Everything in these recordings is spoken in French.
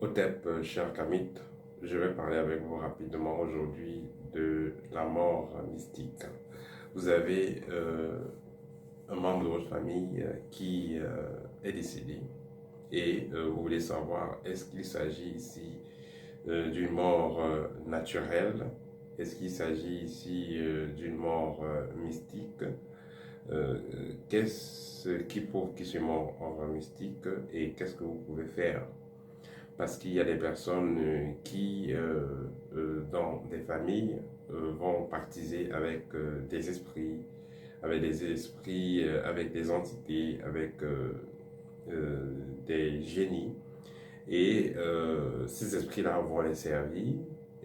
Hotep, cher Kamit, je vais parler avec vous rapidement aujourd'hui de la mort mystique. Vous avez un membre de votre famille qui est décédé et vous voulez savoir est-ce qu'il s'agit ici d'une mort naturelle, est-ce qu'il s'agit ici d'une mort mystique, qu'est-ce qui prouve qu'il est mort en mystique et qu'est-ce que vous pouvez faire? Parce qu'il y a des personnes qui, dans des familles, vont partiser avec des esprits, avec des entités, avec des génies. Et ces esprits-là vont les servir,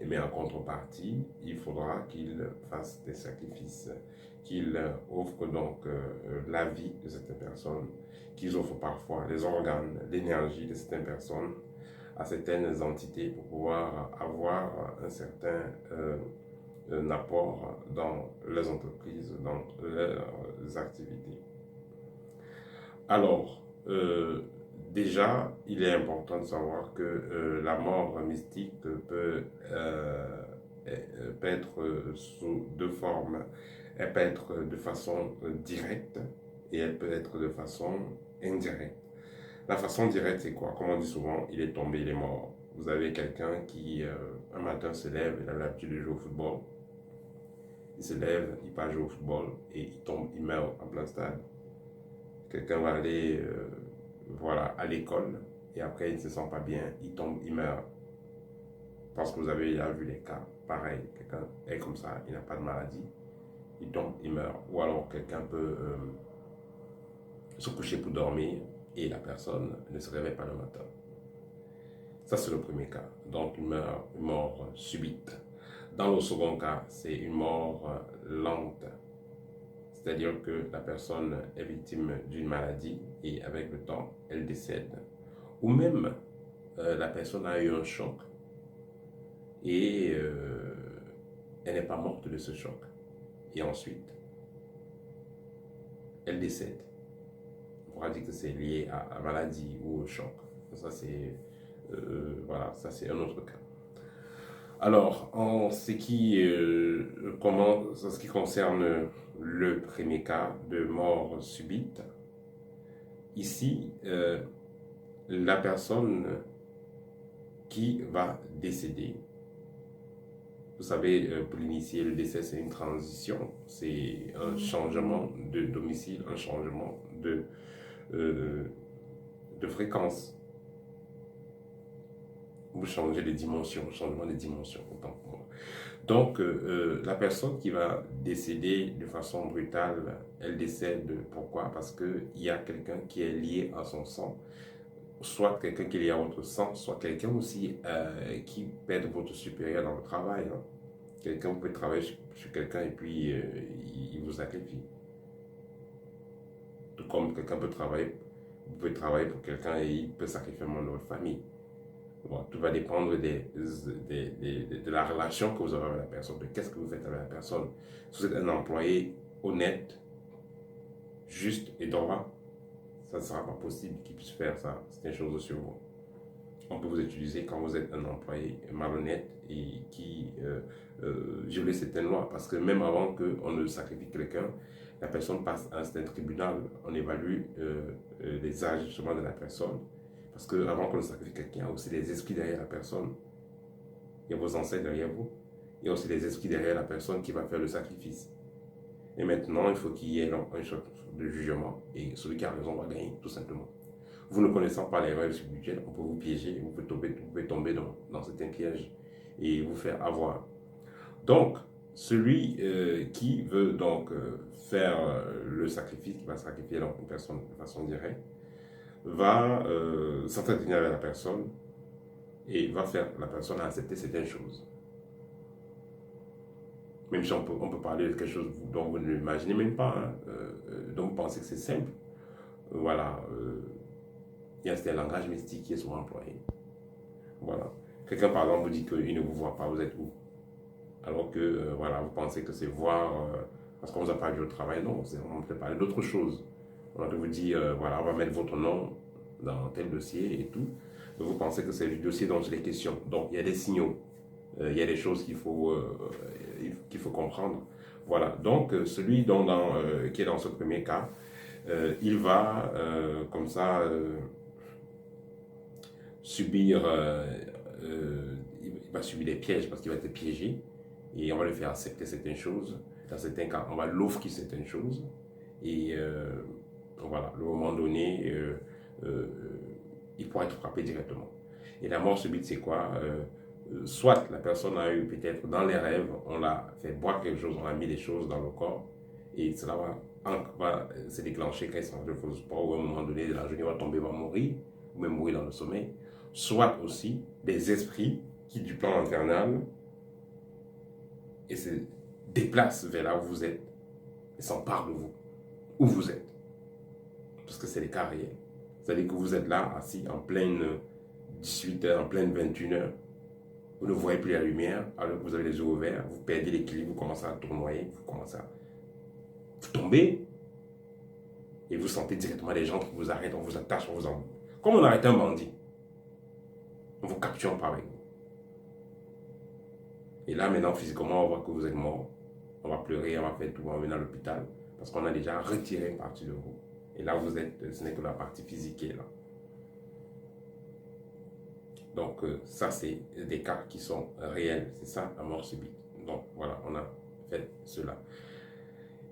mais en contrepartie, il faudra qu'ils fassent des sacrifices, qu'ils offrent donc la vie de certaines personnes, qu'ils offrent parfois les organes, l'énergie de certaines personnes à certaines entités pour pouvoir avoir un certain un apport dans les entreprises, dans leurs activités. Alors, déjà, il est important de savoir que la mort mystique peut être sous deux formes. Elle peut être de façon directe et elle peut être de façon indirecte. La façon directe, c'est quoi? Comme on dit souvent, il est tombé, il est mort. Vous avez quelqu'un qui, un matin, se lève, il a l'habitude de jouer au football. Il se lève, il part jouer au football et il tombe, il meurt en plein stade. Quelqu'un va aller voilà, à l'école et après, il ne se sent pas bien, il tombe, il meurt. Parce que vous avez déjà vu les cas. Pareil, quelqu'un est comme ça, il n'a pas de maladie, il tombe, il meurt. Ou alors, quelqu'un peut se coucher pour dormir et la personne ne se réveille pas le matin. Ça, c'est le premier cas. Donc, une mort subite. Dans le second cas, c'est une mort lente. C'est-à-dire que la personne est victime d'une maladie et avec le temps, elle décède. Ou même, la personne a eu un choc et elle n'est pas morte de ce choc. Et ensuite, elle décède. On pourra dire que c'est lié à la maladie ou au choc. Ça, c'est voilà, ça c'est un autre cas. Alors, en ce qui concerne le premier cas de mort subite, ici, la personne qui va décéder, vous savez, pour l'initier, le décès, c'est une transition, c'est un changement de domicile, un changement de fréquence. Vous changez de dimension, changement de dimension, autant pour moi. Donc, la personne qui va décéder de façon brutale, elle décède. Pourquoi? Parce qu'il y a quelqu'un qui est lié à son sang, soit quelqu'un qui est lié à votre sang, soit quelqu'un aussi qui peut être votre supérieur dans le travail. Hein. Quelqu'un, vous pouvez travailler sur quelqu'un et puis il vous sacrifie. Tout comme quelqu'un peut travailler, vous pouvez travailler pour quelqu'un et il peut sacrifier un membre de votre famille. Bon, tout va dépendre de la relation que vous avez avec la personne, de qu'est-ce que vous faites avec la personne. Si vous êtes un employé honnête, juste et droit, ça ne sera pas possible qu'il puisse faire ça. C'est une chose sur vous. On peut vous utiliser quand vous êtes un employé malhonnête et qui viole certaines lois. Parce que même avant qu'on ne sacrifie quelqu'un, la personne passe à un certain tribunal. On évalue les agissements de la personne. Parce qu'avant qu'on ne sacrifie quelqu'un, il y a aussi des esprits derrière la personne. Il y a vos ancêtres derrière vous. Il y a aussi des esprits derrière la personne qui va faire le sacrifice. Et maintenant, il faut qu'il y ait un choc de jugement. Et celui qui a raison va gagner, tout simplement. Vous ne connaissant pas les règles spirituelles, on peut vous piéger, vous pouvez tomber dans certains pièges et vous faire avoir. Donc, celui qui veut donc faire le sacrifice, qui va sacrifier une personne de façon directe, va s'entretenir avec la personne et va faire la personne accepter certaines choses. Même si on peut parler de quelque chose dont vous ne l'imaginez même pas, hein, dont vous pensez que c'est simple. Voilà. Il y a un langage mystique qui est souvent employé. Voilà. Quelqu'un, par exemple, vous dit qu'il ne vous voit pas, vous êtes où? Alors que, voilà, vous pensez que c'est voir, parce qu'on ne vous a pas vu au travail. Non, on peut parler d'autre chose. On va vous dire, voilà, on va mettre votre nom dans tel dossier et tout. vous pensez que c'est le dossier dont il est question. Donc, il y a des signaux, il y a des choses qu'il faut comprendre. Voilà, donc celui qui est dans ce premier cas, il va comme ça subir, il va subir des pièges parce qu'il va être piégé et on va lui faire accepter certaines choses. Dans certains cas, on va l'offrir certaines choses et voilà, le moment donné, il pourra être frappé directement. Et la mort subite, c'est quoi? Soit la personne a eu peut-être dans les rêves, on l'a fait boire quelque chose, on a mis des choses dans le corps et cela va se déclencher quand il s'en fait sport ou à un moment donné de la journée va tomber, va mourir ou même mourir dans le sommeil. Soit aussi des esprits qui du plan infernal et se déplacent vers là où vous êtes et s'emparent de vous, où vous êtes. Parce que c'est les cas réels. C'est-à-dire que vous êtes là, assis en pleine 18h, en pleine 21h. Vous ne voyez plus la lumière, alors que vous avez les yeux ouverts, vous perdez l'équilibre, vous commencez à tournoyer, vous commencez à tomber. Et vous sentez directement les gens qui vous arrêtent, on vous attache, on vous en... Comme on arrête un bandit. On vous capture, on part avec vous. Et là, maintenant, physiquement, on voit que vous êtes mort. On va pleurer, on va faire tout, on va venir à l'hôpital. Parce qu'on a déjà retiré une partie de vous. Et là, vous êtes, ce n'est que la partie physique qui est là. Donc, ça, c'est des cas qui sont réels. C'est ça, la mort subite. Donc, voilà, on a fait cela.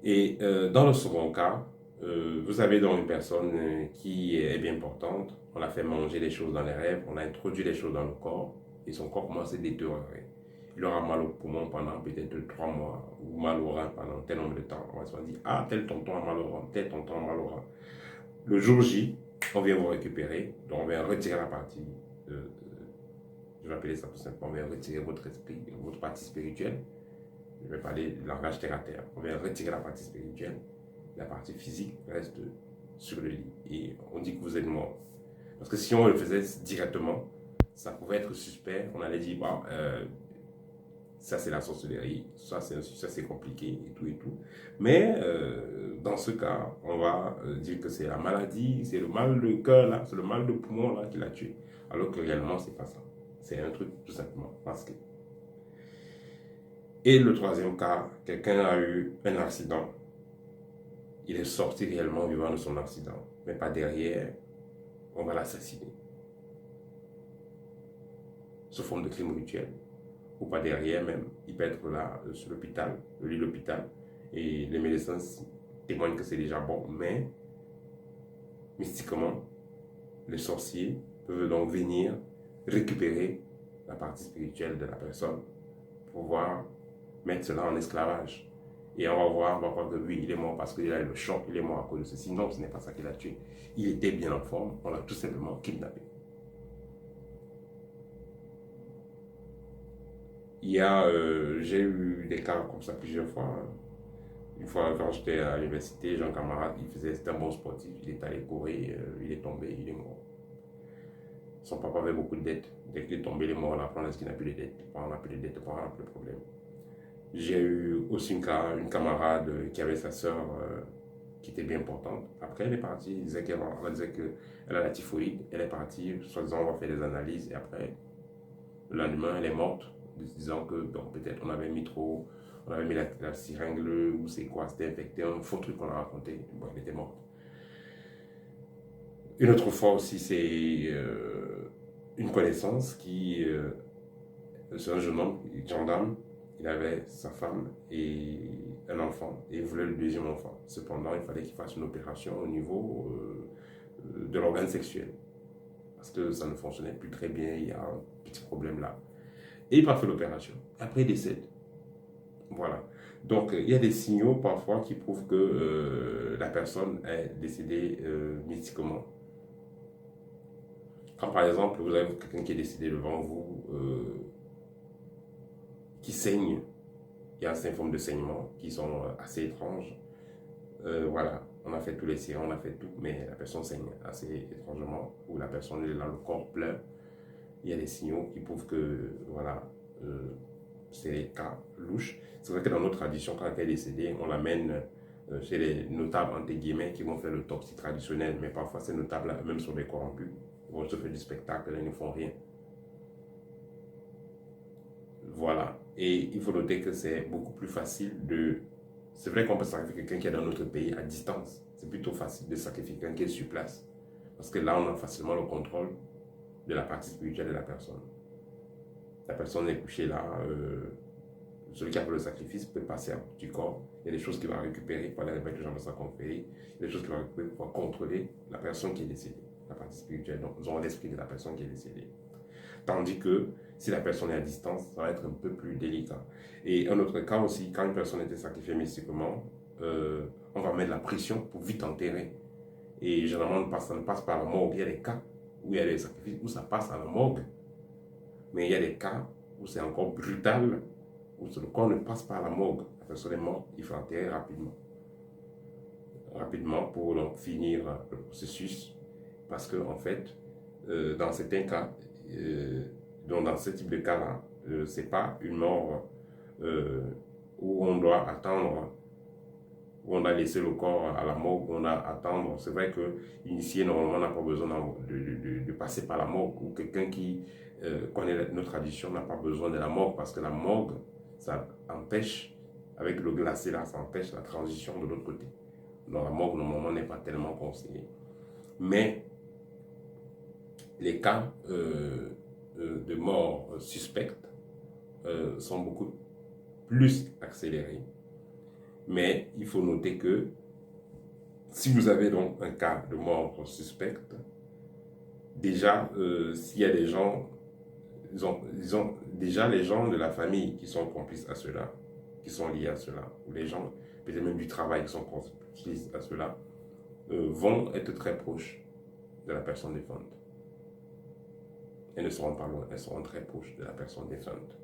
Et dans le second cas, vous avez donc une personne qui est bien portante. On l'a fait manger des choses dans les rêves. On a introduit des choses dans le corps. Et son corps commence à se détériorer. Il aura mal au poumon pendant peut-être 3 mois. Ou mal au rein pendant tel nombre de temps. On va se dire, ah, tel tonton a mal au rein, tel tonton a mal au rein. Le jour J, on vient vous récupérer. Donc, on vient retirer la partie... je vais appeler ça tout simplement, on vient retirer votre esprit, votre partie spirituelle. Je vais parler du langage terre à terre. On vient retirer la partie spirituelle. La partie physique reste sur le lit. Et on dit que vous êtes mort. Parce que si on le faisait directement, ça pouvait être suspect. On allait dire, bon, ça c'est la sorcellerie, ça c'est compliqué et tout et tout. Mais dans ce cas, on va dire que c'est la maladie, c'est le mal de cœur là, c'est le mal de poumon là qui l'a tué. Alors que réellement, c'est pas ça. C'est un truc tout simplement masqué. Et le troisième cas, quelqu'un a eu un accident. Il est sorti réellement vivant de son accident, mais pas derrière, on va l'assassiner. Sous forme de crime rituel. Ou pas derrière même, il peut être là sur l'hôpital, le lit de l'hôpital, et les médecins témoignent que c'est déjà bon, mais mystiquement, les sorciers peuvent donc venir récupérer la partie spirituelle de la personne pour pouvoir mettre cela en esclavage. Et on va voir que oui, il est mort parce qu'il a eu le choc, il est mort à cause de ceci. Non, ce n'est pas ça qui l'a tué. Il était bien en forme, on l'a tout simplement kidnappé. J'ai eu des cas comme ça plusieurs fois. Une fois, quand j'étais à l'université, j'ai un camarade, c'était un bon sportif, il est allé courir, il est tombé, il est mort. Son papa avait beaucoup de dettes. Dès qu'il est tombé, il est mort. Là, on n'a plus de dettes. On n'a plus de dettes, on n'a plus de problème. J'ai eu aussi une camarade qui avait sa sœur qui était bien portante. Après, elle est partie. On disait qu'elle a la typhoïde. Elle est partie. Soi-disant, on va faire des analyses. Et après, le lendemain, elle est morte. Disant que peut-être on avait mis trop. On avait mis la seringue ou c'est quoi. C'était infecté. Un faux truc qu'on a raconté. Bon, elle était morte. Une autre fois aussi, c'est une connaissance c'est un jeune homme, gendarme, il avait sa femme et un enfant et il voulait le deuxième enfant. Cependant, il fallait qu'il fasse une opération au niveau de l'organe sexuel parce que ça ne fonctionnait plus très bien, il y a un petit problème là. Et il a fait l'opération. Après, il décède. Voilà. Donc, il y a des signaux parfois qui prouvent que la personne est décédée mystiquement. Quand par exemple, vous avez quelqu'un qui est décédé devant vous, qui saigne, il y a certaines formes de saignement qui sont assez étranges. Voilà, on a fait tous les sirènes, on a fait tout, mais la personne saigne assez étrangement, ou la personne est là, le corps pleure. Il y a des signaux qui prouvent que, voilà, c'est des cas louches. C'est vrai que dans notre tradition, quand elle est décédée, on l'amène chez les notables, entre guillemets, qui vont faire l'autopsie traditionnelle, mais parfois ces notables même sont des corrompus. Ils vont se faire du spectacle et ils ne font rien. Voilà. Et il faut noter que c'est beaucoup plus facile de... C'est vrai qu'on peut sacrifier quelqu'un qui est dans notre pays à distance. C'est plutôt facile de sacrifier quelqu'un qui est sur place. Parce que là, on a facilement le contrôle de la partie spirituelle de la personne. La personne est couchée là. Celui qui a fait le sacrifice peut passer du corps. Il y a des choses qu'il va récupérer pour aller avec les gens de sa confrérie. Il y a des choses qu'il va récupérer pour contrôler la personne qui est décédée. La partie spirituelle, donc ils ont l'esprit de la personne qui est décédée. Tandis que si la personne est à distance, ça va être un peu plus délicat. Et un autre cas aussi, quand une personne était sacrifiée mystiquement, on va mettre la pression pour vite enterrer. Et généralement, ça ne passe pas à la morgue. Il y a des cas où il y a des sacrifices où ça passe à la morgue. Mais il y a des cas où c'est encore brutal, où le corps ne passe pas à la morgue. La personne est morte, il faut enterrer rapidement. Rapidement pour donc finir le processus. Parce que, en fait, dans certains cas, donc dans ce type de cas-là, c'est pas une mort où on doit attendre, où on a laissé le corps à la morgue, où on a attendre. C'est vrai que l'initié, normalement, n'a pas besoin de passer par la morgue, ou quelqu'un qui connaît notre tradition n'a pas besoin de la morgue, parce que la morgue, ça empêche, avec le glacé là, ça empêche la transition de l'autre côté. Donc la morgue, normalement, n'est pas tellement conseillée. Mais les cas de mort suspecte sont beaucoup plus accélérés. Mais il faut noter que si vous avez donc un cas de mort suspecte, déjà, s'il y a des gens, déjà les gens de la famille qui sont complices à cela, qui sont liés à cela, ou les gens peut-être même du travail qui sont complices à cela, vont être très proches de la personne défunte. Elles ne seront pas loin, elles seront très proches de la personne défunte.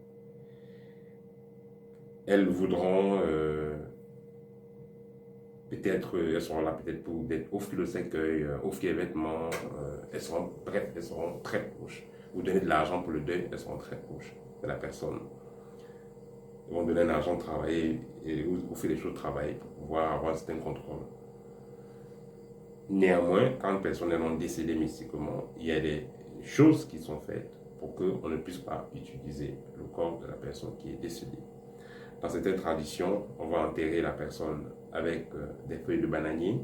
Elles voudront peut-être, elles seront là peut-être pour offrir le cercueil, offrir les vêtements, elles seront, bref, elles seront très proches. Vous donnez de l'argent pour le deuil, elles seront très proches de la personne. Ils vont donner de l'argent, travailler, et vous faites des choses, travailler pour pouvoir avoir un certain contrôle. Néanmoins, quand une personne est non décédée mystiquement, il y a des choses qui sont faites pour qu'on ne puisse pas utiliser le corps de la personne qui est décédée. Dans certaines traditions, on va enterrer la personne avec des feuilles de bananier.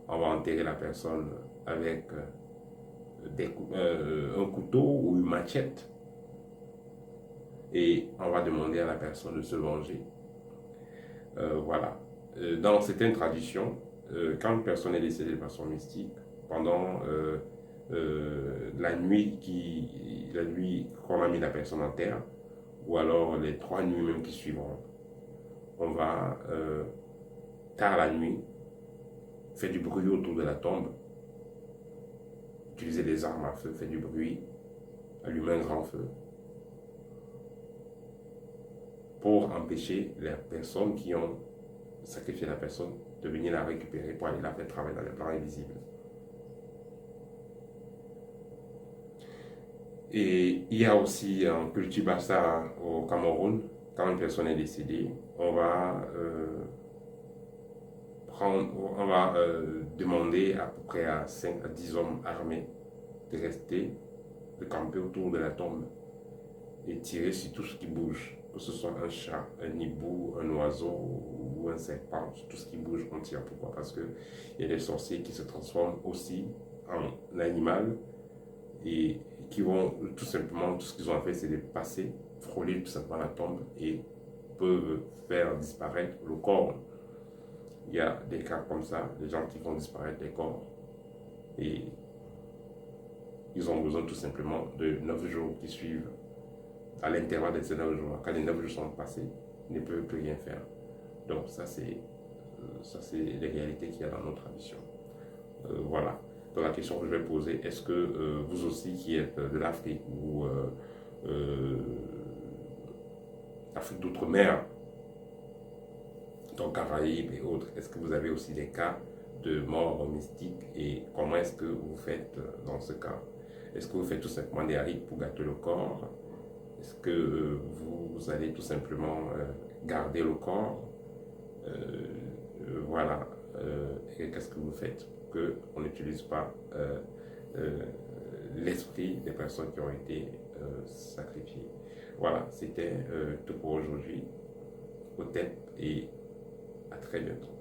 On va enterrer la personne avec un couteau ou une machette. Et on va demander à la personne de se venger. Voilà. Dans certaines traditions, quand une personne est décédée de façon mystique, pendant la nuit qu'on a mis la personne en terre, ou alors les 3 nuits même qui suivront, on va, tard la nuit, faire du bruit autour de la tombe, utiliser des armes à feu, faire du bruit, allumer un grand feu, pour empêcher les personnes qui ont sacrifié la personne de venir la récupérer pour aller la faire travailler dans les plans invisibles. Et il y a aussi en culture Bassa au Cameroun, quand une personne est décédée, on va demander à peu près à 5 à 10 hommes armés de rester, de camper autour de la tombe et tirer sur tout ce qui bouge, que ce soit un chat, un hibou, un oiseau ou un serpent, tout ce qui bouge, on tire. Pourquoi? Parce qu'il y a des sorciers qui se transforment aussi en animal et qui vont tout simplement, tout ce qu'ils ont fait, c'est de passer, frôler tout simplement la tombe et peuvent faire disparaître le corps. Il y a des cas comme ça, des gens qui font disparaître les corps et ils ont besoin tout simplement de 9 jours qui suivent. À l'intervalle de ces 9 jours, quand les 9 jours sont passés, ils ne peuvent plus rien faire. Donc ça c'est les réalités qu'il y a dans nos traditions. Voilà. Donc la question que je vais poser, est-ce que vous aussi qui êtes de l'Afrique ou Afrique d'outre-mer, donc Caraïbes et autres, est-ce que vous avez aussi des cas de mort mystique et comment est-ce que vous faites dans ce cas? Est-ce que vous faites tout simplement des rites pour gâter le corps? Est-ce que vous allez tout simplement garder le corps? Voilà. Et qu'est-ce que vous faites pour qu'on n'utilise pas l'esprit des personnes qui ont été sacrifiées. Voilà, c'était tout pour aujourd'hui. Au thème et à très bientôt.